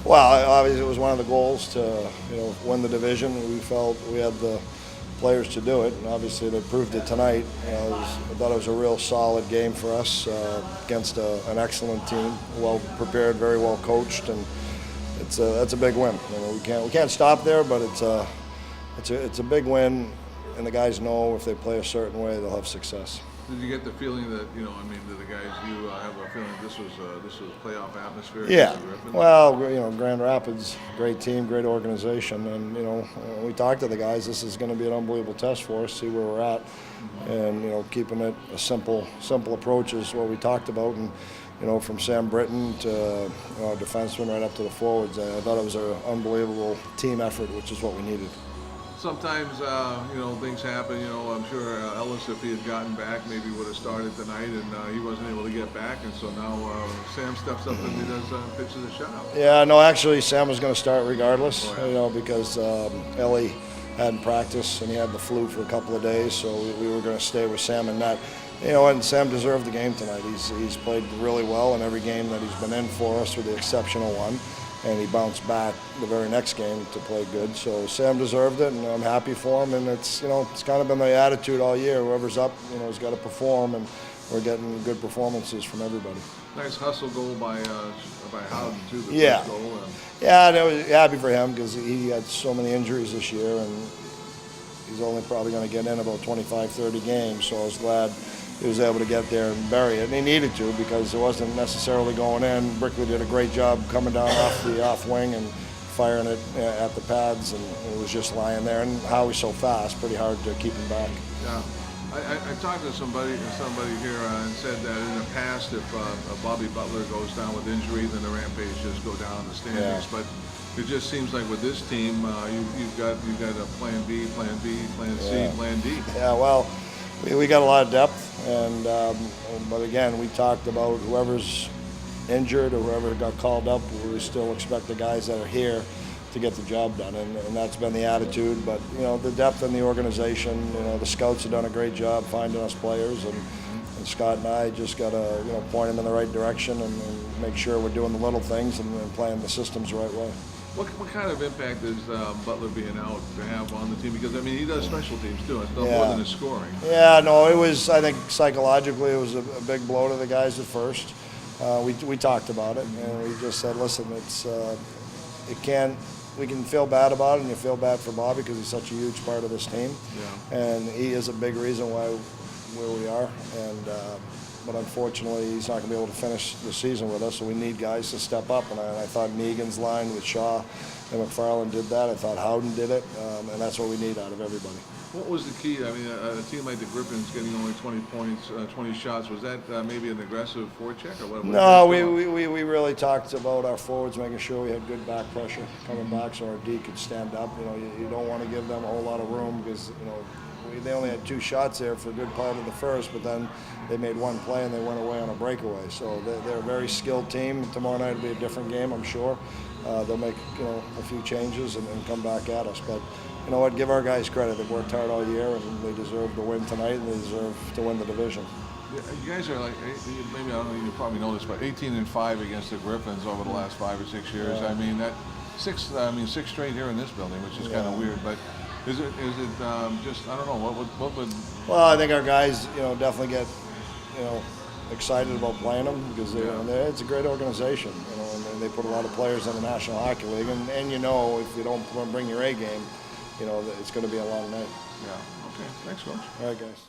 Well, obviously it was one of the goals to win the division. We felt we had the players to do it, and obviously they proved it tonight. I thought it was a real solid game for us against an excellent team, well prepared, very well coached, and that's a big win. We can't stop there, but it's a big win, and the guys know if they play a certain way, they'll have success. Did you get the feeling that that the guys have a feeling this was playoff atmosphere? Yeah. Well, Grand Rapids, great team, great organization, and we talked to the guys. This is going to be an unbelievable test for us. See where we're at, and keeping it a simple approach is what we talked about. And from Sam Britton to our defenseman right up to the forwards, I thought it was an unbelievable team effort, which is what we needed. Sometimes, things happen. I'm sure Ellis, if he had gotten back, maybe would have started tonight, and he wasn't able to get back, and so now Sam steps up and he does pitches a shutout. Yeah, no, actually, Sam was going to start regardless, Oh, yeah. because Ellie hadn't practiced and he had the flu for a couple of days, so we were going to stay with Sam in that. And Sam deserved the game tonight. He's played really well in every game that he's been in for us, with the exception of one. And he bounced back the very next game to play good. So Sam deserved it, and I'm happy for him. And it's kind of been the attitude all year. Whoever's up, has got to perform, and we're getting good performances from everybody. Nice hustle goal by Howden too. The Yeah, first goal. yeah, and I was happy for him because he had so many injuries this year, and he's only probably going to get in about 25, 30 games. So I was glad he was able to get there and bury it, and he needed to because it wasn't necessarily going in. Brickley did a great job coming down off the off wing and firing it at the pads, and it was just lying there. And Howie's so fast, pretty hard to keep him back. Yeah, I talked to somebody here and said that in the past, if Bobby Butler goes down with injury, then the Rampage just go down in the standings. Yeah. But it just seems like with this team, you've got a plan B, plan B, plan C, Yeah. plan D. Yeah, well, we got a lot of depth, but again, we talked about whoever's injured or whoever got called up, we still expect the guys that are here to get the job done, and that's been the attitude. But the depth in the organization, the scouts have done a great job finding us players, and Scott and I just got to point them in the right direction and make sure we're doing the little things and playing the systems the right way. What kind of impact does Butler being out to have on the team? Because he does special teams too. It's no more than his scoring. Yeah, no, it was. I think psychologically, it was a big blow to the guys at first. We talked about it, and we just said, listen, we can feel bad about it, and you feel bad for Bobby because he's such a huge part of this team, and he is a big reason where we are. But unfortunately, he's not going to be able to finish the season with us, so we need guys to step up. And I thought Negan's line with Shaw and McFarland did that. I thought Howden did it, and that's what we need out of everybody. What was the key? A team like the Griffins getting only 20 points, 20 shots, was that maybe an aggressive forecheck or what? No, we really talked about our forwards, making sure we had good back pressure coming back so our D could stand up. You don't want to give them a whole lot of room because, they only had 2 shots there for a good part of the first, but then they made one play and they went away on a breakaway. So they're a very skilled team. Tomorrow night will be a different game, I'm sure. They'll make a few changes and come back at us. But you know what? Give our guys credit. They've worked hard all year, and they deserve to win tonight, and they deserve to win the division. You guys are maybe I don't know. You probably know this, but 18-5 against the Griffins over the last 5 or 6 years. Yeah. Six straight here in this building, which is kind of weird. But is it just I don't know what would? Well, I think our guys definitely get excited about playing them because it's a great organization, and they put a lot of players in the National Hockey League, and if you don't bring your A game, it's going to be a long night. Yeah. Okay. Thanks, Coach. All right, guys.